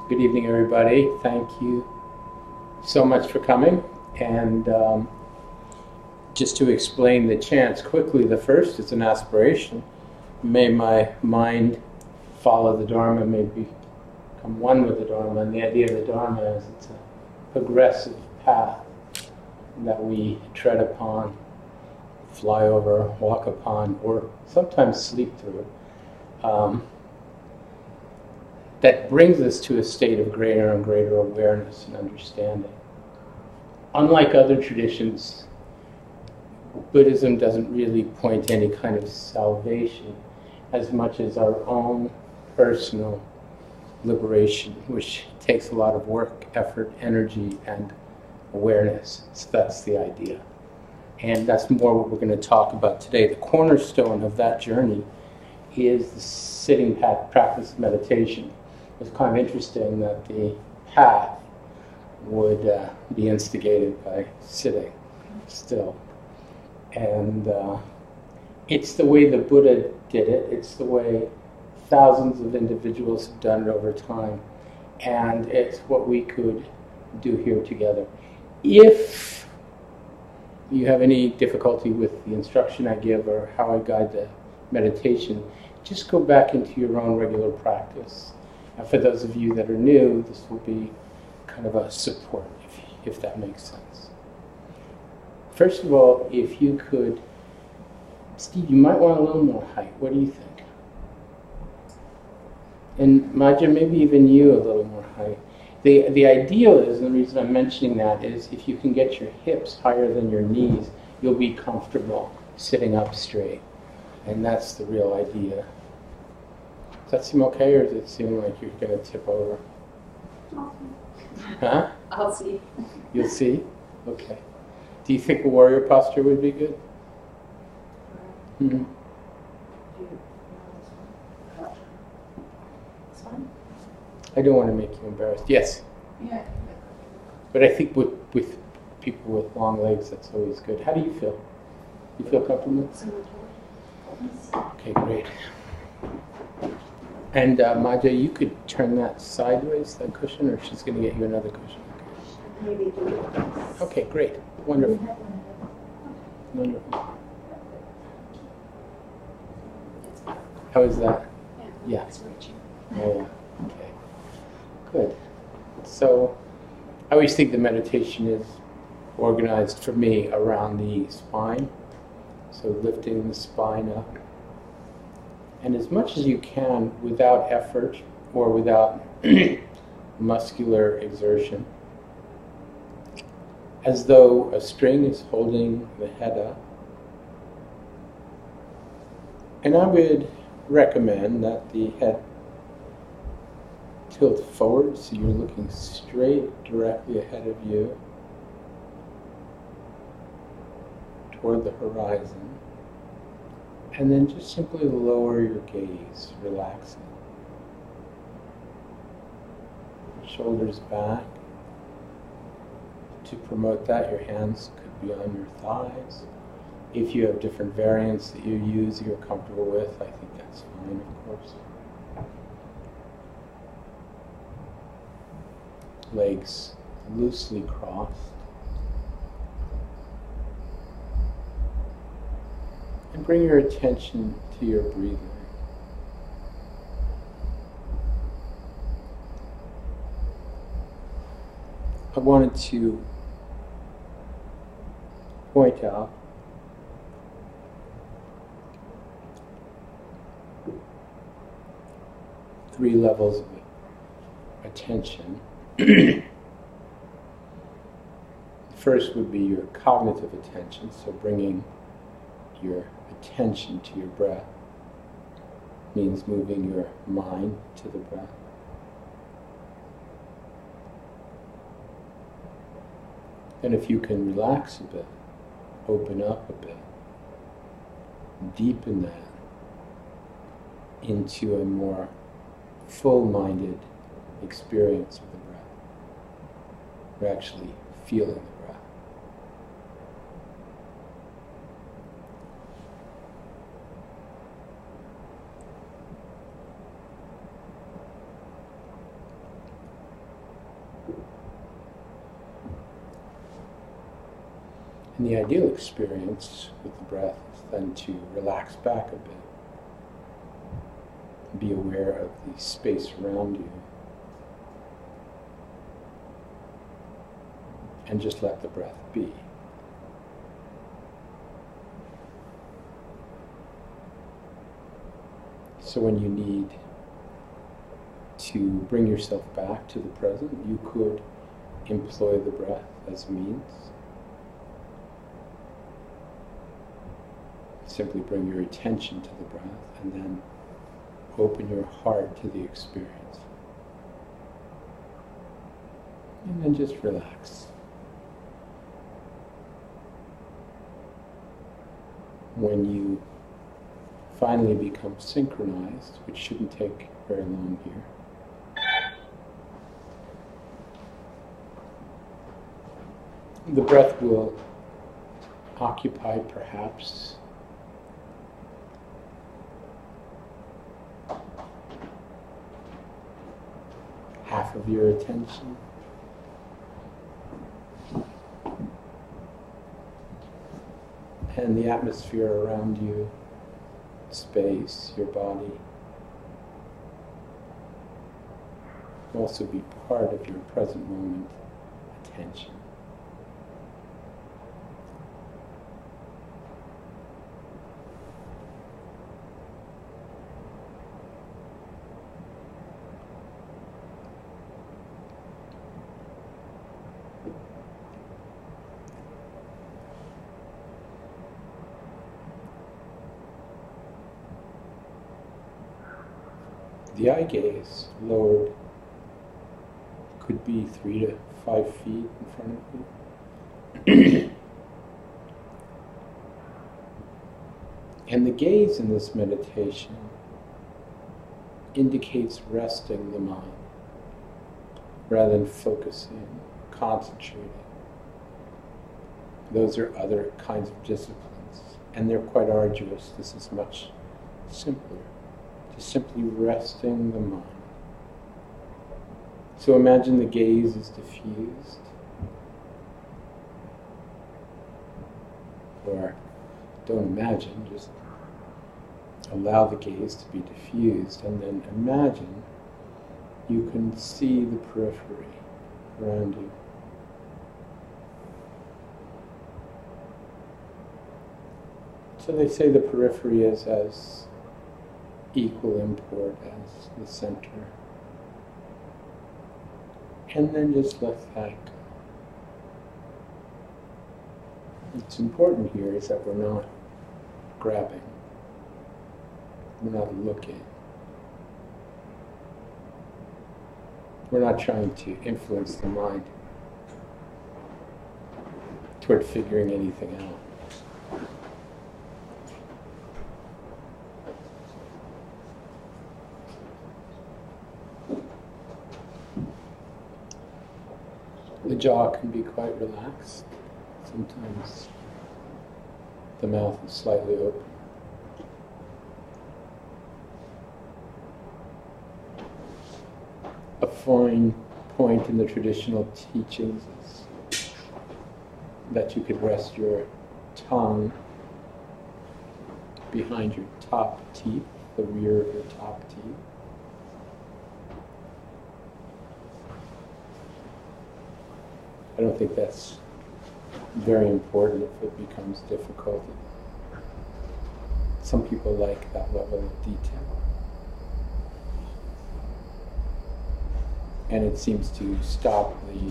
Good evening, everybody. Thank you so much for coming. And just to explain the chants quickly, the first is an aspiration. May my mind follow the Dharma, may become one with the Dharma. And the idea of the Dharma is it's a progressive path that we tread upon, fly over, walk upon, or sometimes sleep through. That brings us to a state of greater and greater awareness and understanding. Unlike other traditions, Buddhism doesn't really point to any kind of salvation as much as our own personal liberation, which takes a lot of work, effort, energy, and awareness. So that's the idea. And that's more what we're going to talk about today. The cornerstone of that journey is the sitting practice of meditation. It's kind of interesting that the path would be instigated by sitting still. And it's the way the Buddha did it. It's the way thousands of individuals have done it over time. And it's what we could do here together. If you have any difficulty with the instruction I give or how I guide the meditation, just go back into your own regular practice. And for those of you that are new, this will be kind of a support, if that makes sense. First of all, if you could, Steve, you might want a little more height. What do you think? And Maja, maybe even you a little more height. The ideal is, and the reason I'm mentioning that is if you can get your hips higher than your knees, you'll be comfortable sitting up straight. And that's the real idea. Does that seem okay, or does it seem like you're going to tip over? Huh? I'll see. You'll see? Okay. Do you think a warrior posture would be good? Mm-hmm. It's fine. I don't want to make you embarrassed. Yes? Yeah. But I think with people with long legs, that's always good. How do you feel? You feel comfortable? Okay, great. And Maja, you could turn that sideways, that cushion, or she's going to get you another cushion. Maybe do this. Okay, great. Wonderful. Wonderful. How is that? Yeah. It's reaching. Oh, yeah. Okay. Good. So I always think the meditation is organized for me around the spine. So lifting the spine up. And as much as you can without effort or without muscular exertion, as though a string is holding the head up. And I would recommend that the head tilt forward so you're looking straight directly ahead of you toward the horizon. And then just simply lower your gaze, relaxing. Shoulders back. To promote that, your hands could be on your thighs. If you have different variants that you use you're comfortable with, I think that's fine, of course. Legs loosely crossed. And bring your attention to your breathing. I wanted to point out three levels of attention. First would be your cognitive attention, so bringing your attention to your breath means moving your mind to the breath. And if you can relax a bit, open up a bit, deepen that into a more full-minded experience of the breath. You're actually feeling the breath. And the ideal experience with the breath is then to relax back a bit. Be aware of the space around you. And just let the breath be. So when you need to bring yourself back to the present, you could employ the breath as a means. Simply bring your attention to the breath and then open your heart to the experience. And then just relax. When you finally become synchronized, which shouldn't take very long here, the breath will occupy perhaps half of your attention. And the atmosphere around you, space, your body, will also be part of your present moment attention. The eye gaze lowered could be 3 to 5 feet in front of you. And the gaze in this meditation indicates resting the mind rather than focusing, concentrating. Those are other kinds of disciplines, and they're quite arduous. This is much simpler. Just simply resting the mind. So imagine the gaze is diffused. Or don't imagine, just allow the gaze to be diffused, and then imagine you can see the periphery around you. So they say the periphery is as equal import as the center. And then just let that go. What's important here is that we're not grabbing. We're not looking. We're not trying to influence the mind toward figuring anything out. The jaw can be quite relaxed. Sometimes the mouth is slightly open. A fine point in the traditional teachings is that you could rest your tongue behind your top teeth, the rear of your top teeth. I don't think that's very important if it becomes difficult. Some people like that level of detail. And it seems to stop the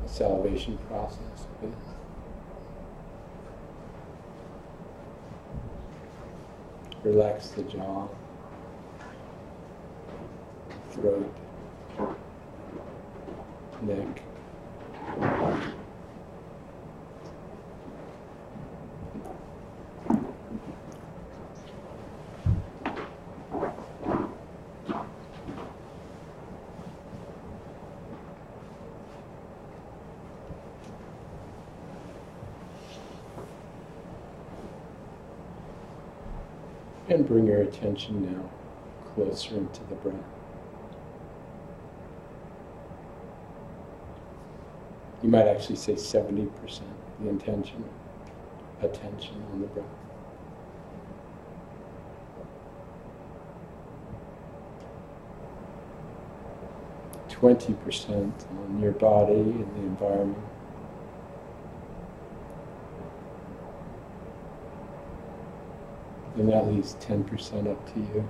salivation process a bit. Relax the jaw, throat, neck. And bring your attention now closer into the breath. You might actually say 70%, the attention on the breath. %20 on your body and the environment. And that leaves 10% up to you.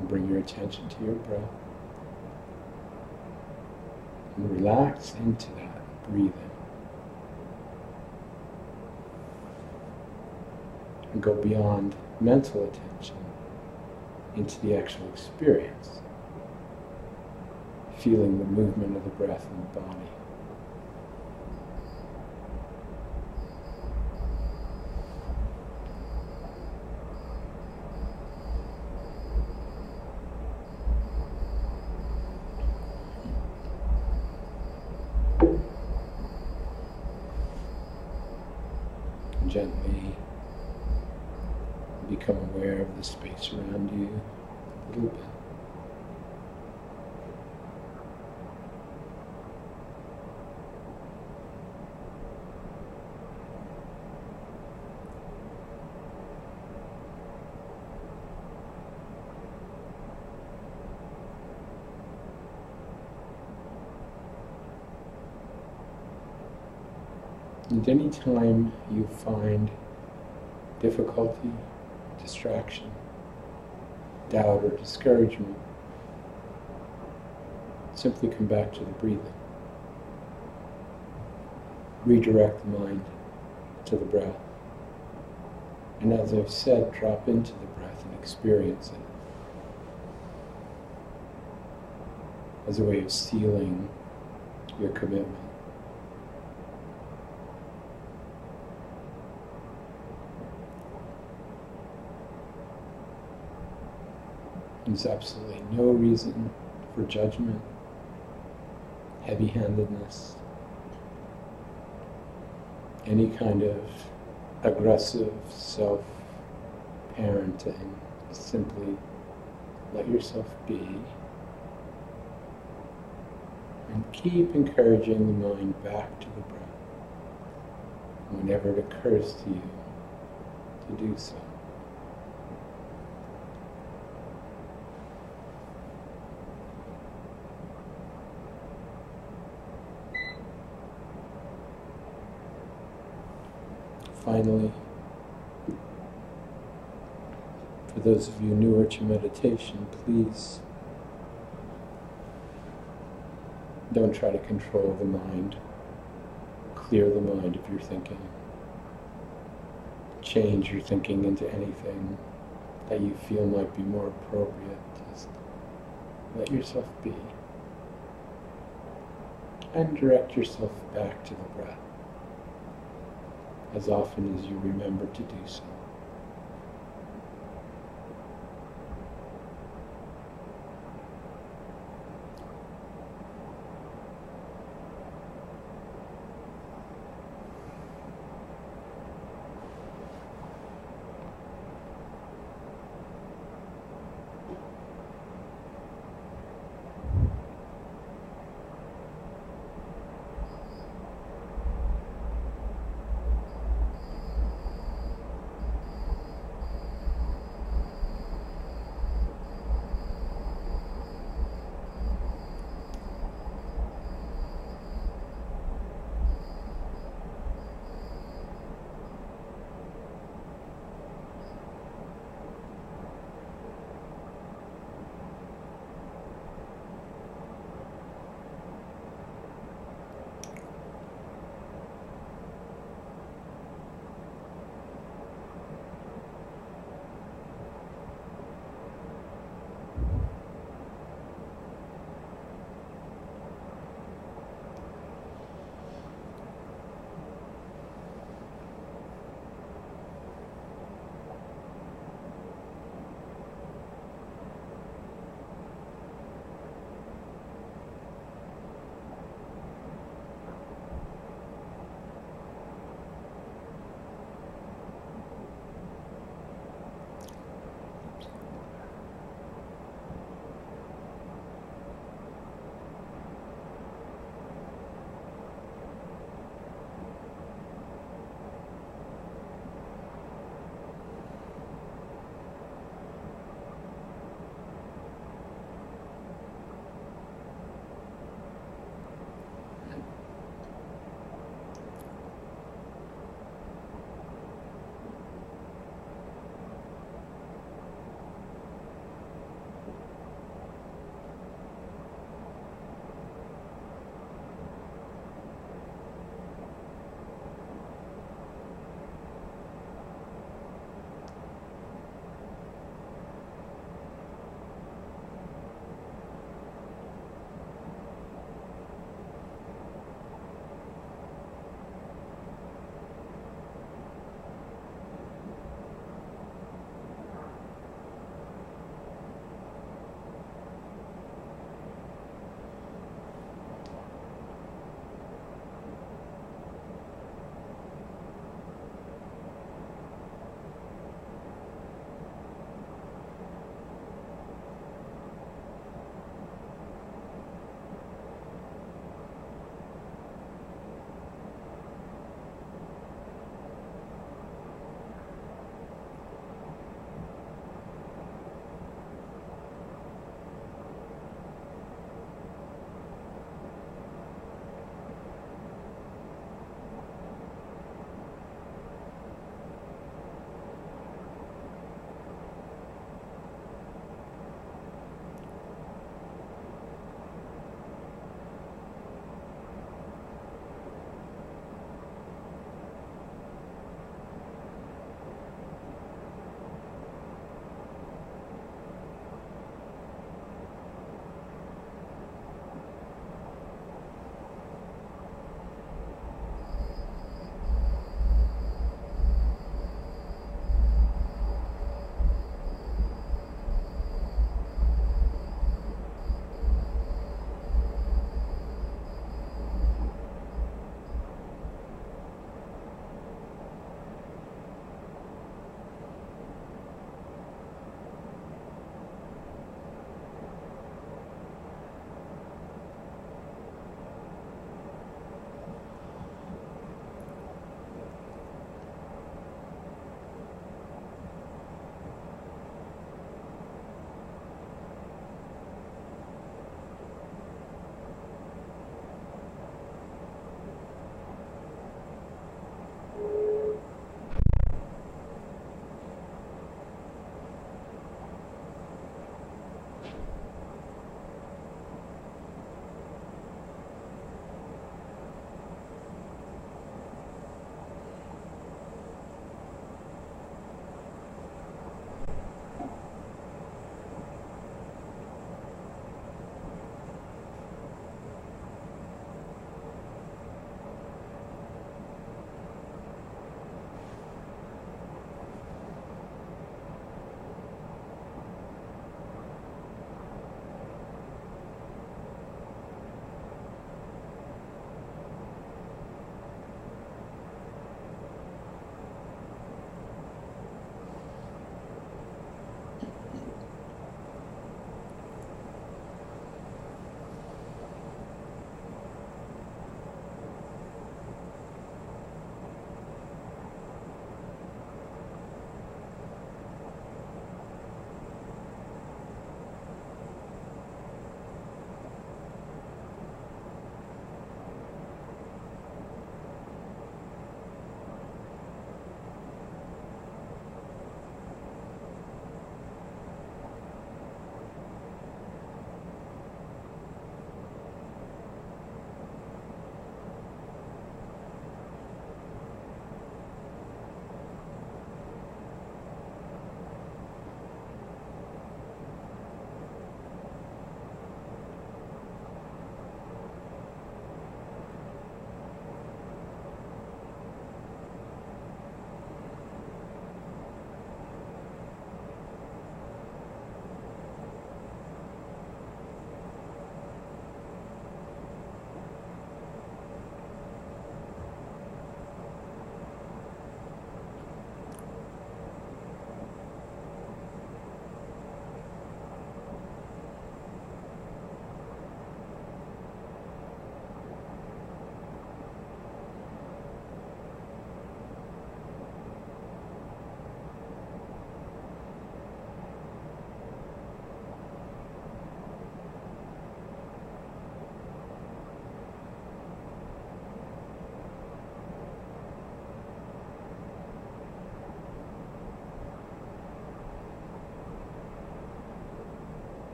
And bring your attention to your breath. And relax into that breathing. And go beyond mental attention into the actual experience, feeling the movement of the breath in the body. Gently become aware of the space around you a little bit. And any time you find difficulty, distraction, doubt, or discouragement, simply come back to the breathing. Redirect the mind to the breath. And as I've said, drop into the breath and experience it as a way of sealing your commitment. There's absolutely no reason for judgment, heavy-handedness, any kind of aggressive self-parenting. Simply let yourself be and keep encouraging the mind back to the breath whenever it occurs to you to do so. Finally, for those of you newer to meditation, please don't try to control the mind. Clear the mind of your thinking. Change your thinking into anything that you feel might be more appropriate. Just let yourself be. And direct yourself back to the breath as often as you remember to do so.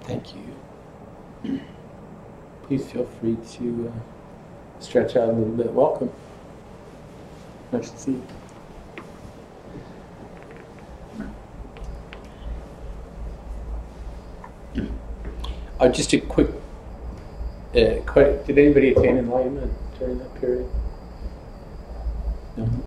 Thank you. Please feel free to stretch out a little bit. Welcome. Nice to see you. Just a quick, did anybody attain enlightenment during that period? No.